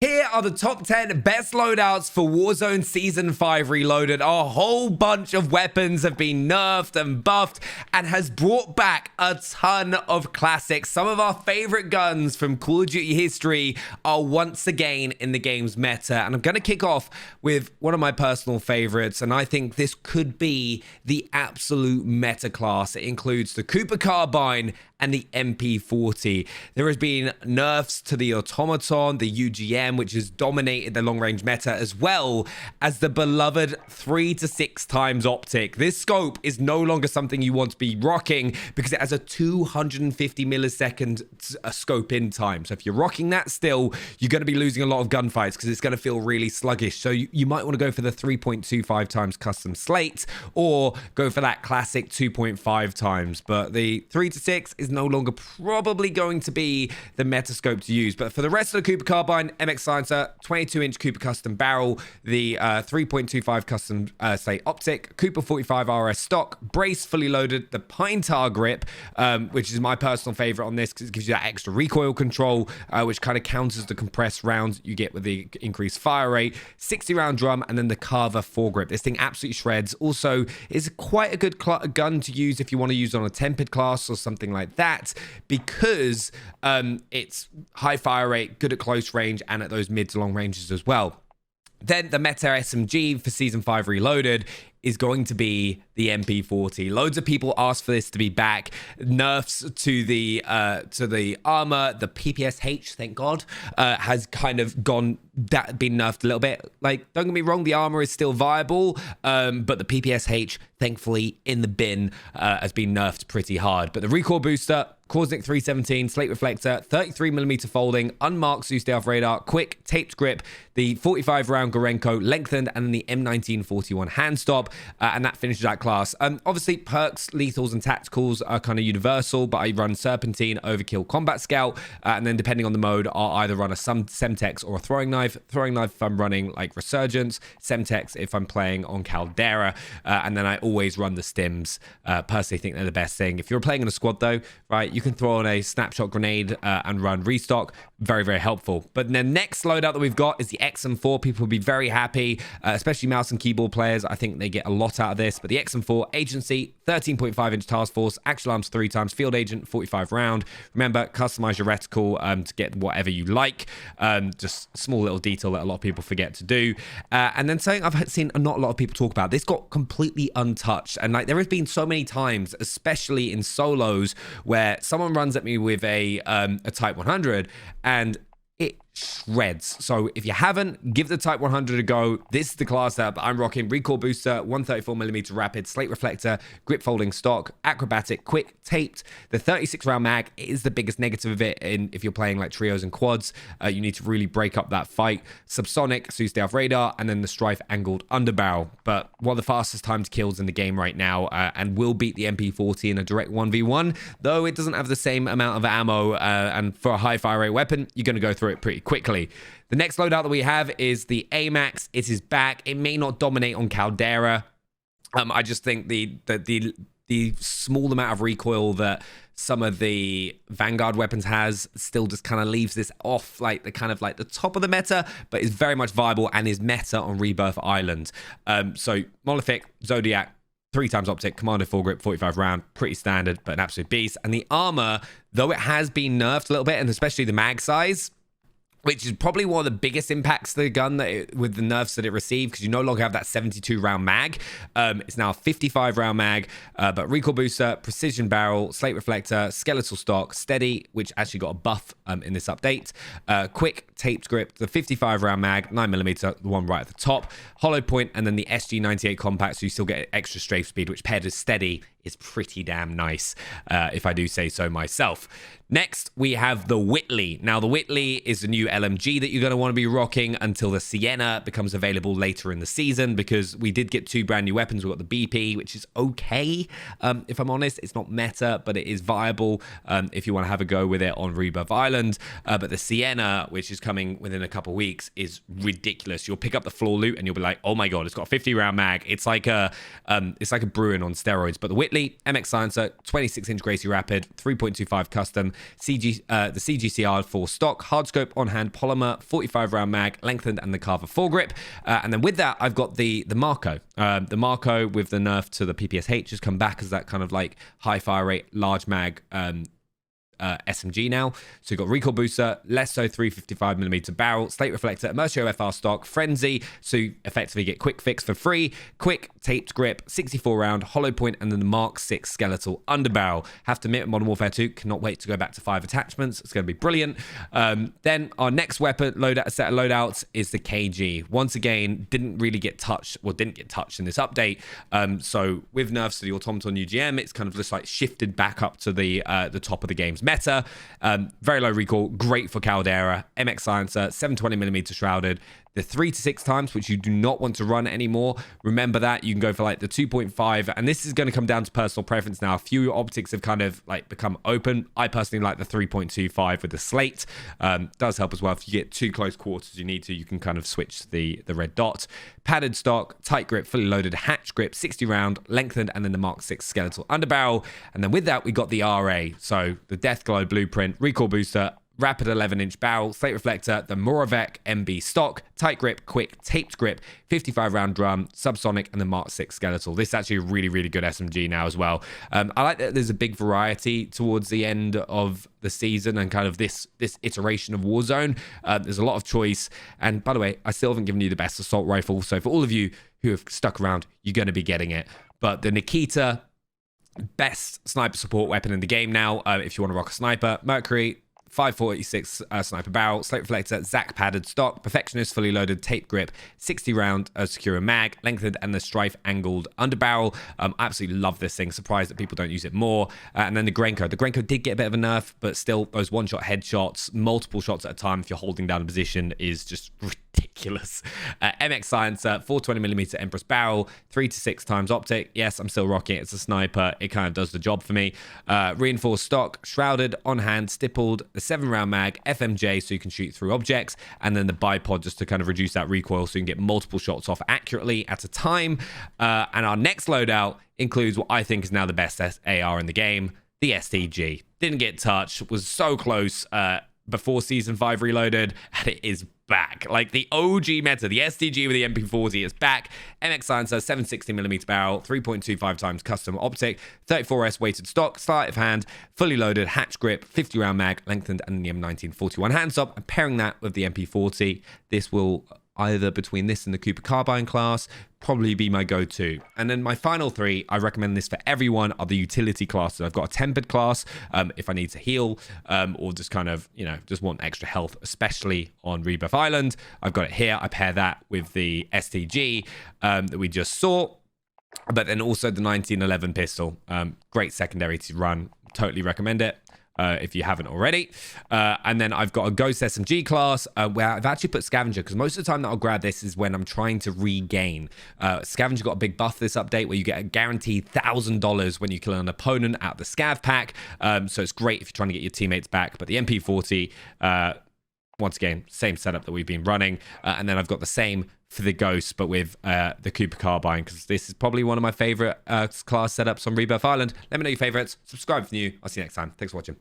Here are the top 10 best loadouts for Warzone Season 5 Reloaded. A whole bunch of weapons have been nerfed and buffed and has brought back a ton of classics. Some of our favorite guns from Call of Duty history are once again in the game's meta. And I'm going to kick off with one of my personal favorites, and I think this could be the absolute meta class. It includes the Cooper Carbine and the MP40. There has been nerfs to the Automaton, the UGM, which has dominated the long-range meta, as well as the beloved 3 to 6 times optic. This scope is no longer something you want to be rocking because it has a 250 millisecond scope in time. So if you're rocking that still, you're going to be losing a lot of gunfights because it's going to feel really sluggish. So you might want to go for the 3.25 times custom slate or go for that classic 2.5 times. But the 3 to 6 is no longer probably going to be the metascope to use. But for the rest of the Cooper Carbine, MX Silencer, 22-inch Cooper Custom Barrel, the 3.25 Custom Slate Optic, Cooper 45 RS stock, brace fully loaded, the Pine Tar grip, which is my personal favorite on this because it gives you that extra recoil control, which kind of counters the compressed rounds you get with the increased fire rate, 60-round drum, and then the Carver foregrip. This thing absolutely shreds. Also, is quite a good gun to use if you want to use on a tempered class or something like that, because it's high fire rate, good at close range, and at those mid to long ranges as well. Then the Meta SMG for Season 5 Reloaded is going to be the MP40. Loads of people asked for this to be back. Nerfs to the armor, the PPSH, thank God, has kind of been nerfed a little bit. Like, don't get me wrong, the armor is still viable, but the PPSH, thankfully, in the bin, has been nerfed pretty hard. But the recoil booster, Korsnik 317, slate reflector, 33mm folding, unmarked Zeus Stealth radar, quick taped grip, the 45 round Gorenko lengthened, and then the M1941 hand stop, and that finishes that class. Obviously, perks, lethals, and tacticals are kind of universal, but I run Serpentine, Overkill, Combat Scout, and then depending on the mode, I'll either run a Semtex or a throwing knife. Throwing knife if I'm running like Resurgence, Semtex if I'm playing on Caldera, and then I always run the stims. Personally think they're the best thing. If you're playing in a squad though, right, you can throw on a snapshot grenade and run restock. Very, very helpful. But the next loadout that we've got is the XM4. People will be very happy, especially mouse and keyboard players. I think they get a lot out of this. But the XM4 Agency, 13.5-inch Task Force, Axial Arms 3 times, Field Agent, 45 round. Remember, customize your reticle to get whatever you like. Just small little detail that a lot of people forget to do. And then something I've seen not a lot of people talk about. This got completely untouched. And like there has been so many times, especially in solos, where someone runs at me with a Type 100 and it shreds. So if you haven't, give the Type 100 a go. This is the class that I'm rocking. Recoil booster, 134mm rapid, slate reflector, grip folding stock, acrobatic, quick, taped. The 36 round mag is the biggest negative of it. If you're playing like trios and quads, you need to really break up that fight. Subsonic, Zeus Stealth radar, and then the Strife angled underbarrel. But one of the fastest time to kills in the game right now, and will beat the MP40 in a direct 1v1, though it doesn't have the same amount of ammo, and for a high fire rate weapon, you're going to go through it pretty quickly. The next loadout that we have is the AMAX. It is back. It may not dominate on Caldera. I just think the small amount of recoil that some of the Vanguard weapons has still just kind of leaves this off like the top of the meta, but is very much viable and is meta on Rebirth Island. So Monolithic, Zodiac, 3 times optic, Commando foregrip, 45 round, pretty standard, but an absolute beast. And the armor, though it has been nerfed a little bit, and especially the mag size, which is probably one of the biggest impacts to the gun with the nerfs that it received, because you no longer have that 72 round mag. It's now a 55 round mag, but recoil booster, precision barrel, slate reflector, skeletal stock, steady, which actually got a buff in this update, quick taped grip, the 55 round mag, 9mm, the one right at the top, hollow point, and then the SG98 compact, so you still get extra strafe speed, which paired with steady is pretty damn nice, if I do say so myself. Next, we have the Whitley. Now, the Whitley is the new LMG that you're going to want to be rocking until the Sienna becomes available later in the season, because we did get 2 brand new weapons. We've got the BP, which is okay, if I'm honest. It's not meta, but it is viable if you want to have a go with it on Rebirth Island. But the Sienna, which is coming within a couple weeks, is ridiculous. You'll pick up the floor loot and you'll be like, oh my God, it's got a 50-round mag. It's like a Bruin on steroids. But the Whitley, MX Silencer, 26-inch Gracie Rapid, 3.25 custom, the CGCR for stock, hardscope on hand, polymer, 45 round mag, lengthened, and the carver foregrip. And then with that, I've got the Marco. The Marco with the nerf to the PPSH has come back as that kind of like high fire rate, large mag SMG now. So you've got recoil booster, less so 355mm barrel, slate reflector, Immersio FR stock, frenzy, so you effectively get quick fix for free, quick taped grip, 64 round, hollow point, and then the Mark 6 skeletal underbarrel. Have to admit, Modern Warfare 2 cannot wait to go back to 5 attachments. It's going to be brilliant. Then our next weapon set of loadouts is the KG. Once again, didn't get touched in this update. So with nerfs to the automaton UGM, it's kind of just like shifted back up to the top of the game's meta. Very low recoil, great for Caldera, MX silencer, 720mm shrouded. The 3 to 6 times, which you do not want to run anymore. Remember that. You can go for like the 2.5, and this is going to come down to personal preference now. A few optics have kind of like become open. I personally like the 3.25 with the slate. Does help as well. If you get too close quarters, you need to, you can kind of switch to the red dot. Padded stock, tight grip, fully loaded, hatch grip, 60 round, lengthened, and then the Mark 6 skeletal underbarrel. And then with that, we got the RA. So the Death Glow blueprint, recoil booster, rapid 11-inch barrel, slate reflector, the Moravec MB stock, tight grip, quick, taped grip, 55 round drum, subsonic, and the Mark 6 skeletal. This is actually a really, really good SMG now as well. I like that there's a big variety towards the end of the season and kind of this iteration of Warzone. There's a lot of choice. And by the way, I still haven't given you the best assault rifle. So for all of you who have stuck around, you're going to be getting it. But the Nikita, best sniper support weapon in the game now. If you want to rock a sniper, Mercury, 546 sniper barrel, slate reflector, Zac padded stock, perfectionist, fully loaded, tape grip, 60 round secure mag, lengthened, and the strife angled underbarrel. Absolutely love this thing. Surprised that people don't use it more. And then the GORENKO. The GORENKO did get a bit of a nerf, but still those one-shot headshots, multiple shots at a time if you're holding down a position is just ridiculous. MX silencer, 420mm Empress barrel, 3 to 6 times optic. Yes, I'm still rocking it. It's a sniper. It kind of does the job for me. Reinforced stock, shrouded, on hand, stippled, the 7 round mag, FMJ so you can shoot through objects, and then the bipod just to kind of reduce that recoil so you can get multiple shots off accurately at a time. And our next loadout includes what I think is now the best AR in the game, the STG. Didn't get touched, was so close before Season 5 Reloaded, and it is back. Like the OG meta, the STG with the MP40 is back. MX silencer, 760mm barrel, 3.25 times custom optic, 34S weighted stock, sleight of hand, fully loaded, hatch grip, 50 round mag, lengthened, and the M1941 handstop. And pairing that with the MP40, this will either between this and the Cooper Carbine class probably be my go-to. And then my final three, I recommend this for everyone, are the utility classes. I've got a tempered class if I need to heal or just kind of, you know, just want extra health, especially on Rebirth Island. I've got it here. I pair that with the STG that we just saw, but then also the 1911 pistol. Great secondary to run. Totally recommend it. If you haven't already. And then I've got a Ghost SMG class where I've actually put Scavenger, because most of the time that I'll grab this is when I'm trying to regain. Scavenger got a big buff this update where you get a guaranteed $1,000 when you kill an opponent out of the Scav pack. So it's great if you're trying to get your teammates back. But the MP40, once again, same setup that we've been running. And then I've got the same for the Ghost, but with the Cooper Carbine, because this is probably one of my favorite class setups on Rebirth Island. Let me know your favorites. Subscribe if you're new. I'll see you next time. Thanks for watching.